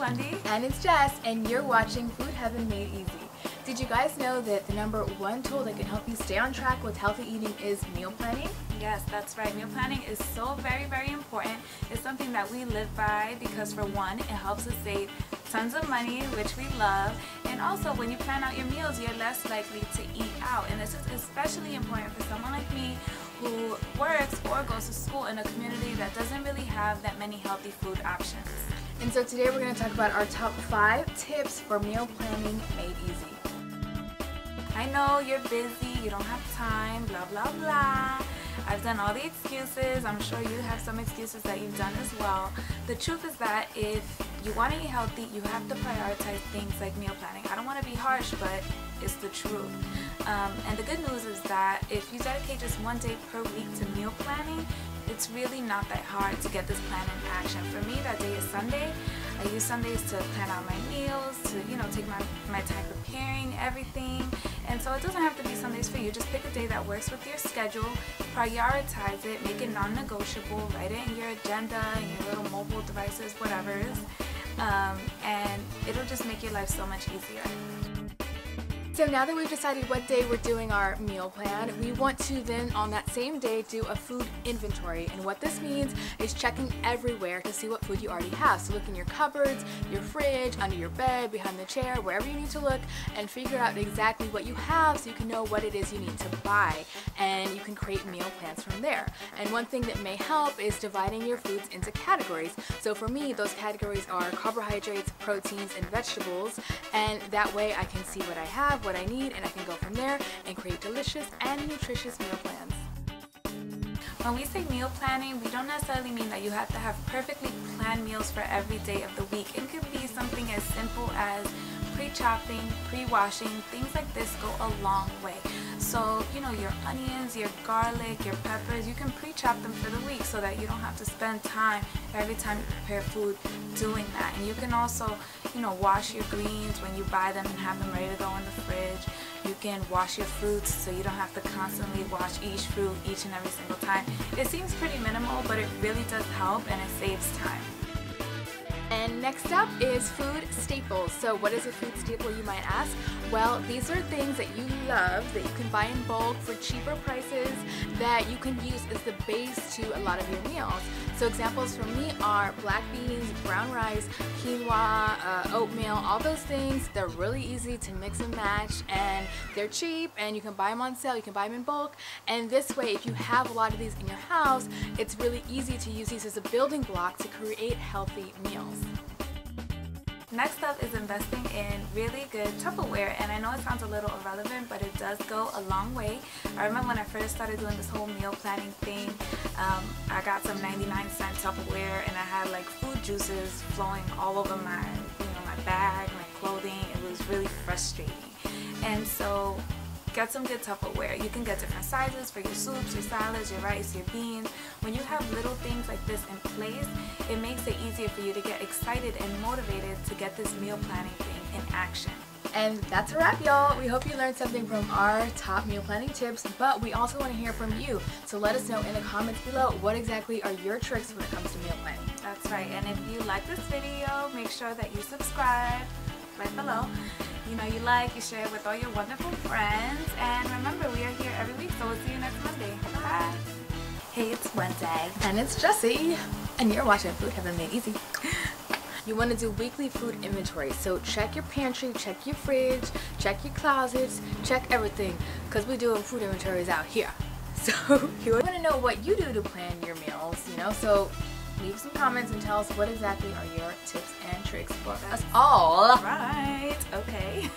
Wendy. And it's Jess, and you're watching Food Heaven Made Easy. Did you guys know that the #1 tool that can help you stay on track with healthy eating is meal planning? Yes, that's right. Meal planning is so very important. It's something that we live by because, for one, it helps us save tons of money, which we love, and also when you plan out your meals, you're less likely to eat out. And this is especially important for someone like me who works or goes to school in a community that doesn't really have that many healthy food options. And so today we're going to talk about our top 5 tips for meal planning made easy. I know you're busy, you don't have time, blah blah blah. I've done all the excuses. I'm sure you have some excuses that you've done as well. The truth is that if you want to eat healthy, you have to prioritize things like meal planning. I don't want to be harsh, but it's the truth. And the good news is that if you dedicate just one day per week to meal planning, it's really not that hard to get this plan in action. For me, that day is Sunday. I use Sundays to plan out my meals, to take my time preparing everything. And so it doesn't have to be Sundays for you. Just pick a day that works with your schedule, prioritize it, make it non-negotiable, write it in your agenda, in your little mobile devices, whatever it is, and it'll just make your life so much easier. So now that we've decided what day we're doing our meal plan, we want to then on that same day do a food inventory. And what this means is checking everywhere to see what food you already have. So look in your cupboards, your fridge, under your bed, behind the chair, wherever you need to look, and figure out exactly what you have so you can know what it is you need to buy. And you can create meal plans from there. And one thing that may help is dividing your foods into categories. So for me, those categories are carbohydrates, proteins, and vegetables. And that way I can see what I have, what I need, and I can go from there and create delicious and nutritious meal plans. When we say meal planning, we don't necessarily mean that you have to have perfectly planned meals for every day of the week. It could be something as simple as pre-chopping, pre-washing. Things like this go a long way. So, your onions, your garlic, your peppers, you can pre-chop them for the week so that you don't have to spend time every time you prepare food doing that. And you can also, wash your greens when you buy them and have them ready to go in the fridge. You can wash your fruits so you don't have to constantly wash each fruit each and every single time. It seems pretty minimal, but it really does help and it saves time. And next up is food staples. So what is a food staple, you might ask? Well, these are things that you love that you can buy in bulk for cheaper prices that you can use as the base to a lot of your meals. So examples for me are black beans, brown rice, quinoa, oatmeal, all those things. They're really easy to mix and match, and they're cheap, and you can buy them on sale, you can buy them in bulk. And this way, if you have a lot of these in your house, it's really easy to use these as a building block to create healthy meals. Next up is investing in really good Tupperware, and I know it sounds a little irrelevant, but it does go a long way. I remember when I first started doing this whole meal planning thing, I got some 99-cent Tupperware, and I had like food juices flowing all over my, my bag, my clothing. It was really frustrating, and so get some good Tupperware. You can get different sizes for your soups, your salads, your rice, your beans. When you have little things like this in place, it makes it easier for you to get excited and motivated to get this meal planning thing in action. And that's a wrap, y'all. We hope you learned something from our top meal planning tips, but we also want to hear from you. So let us know in the comments below what exactly are your tricks when it comes to meal planning. That's right. And if you like this video, make sure that you subscribe right below. You like, you share with all your wonderful friends, and remember, we are here every week, so we'll see you next Monday. Bye! Hey, it's Wednesday. And it's Jessie, and you're watching Food Heaven Made Easy. You want to do weekly food inventory, so check your pantry, check your fridge, check your closets, check everything, because we're doing food inventories out here. So you want to know what you do to plan your meals, so leave some comments and tell us what exactly are your tips and tricks for us all. Right, okay.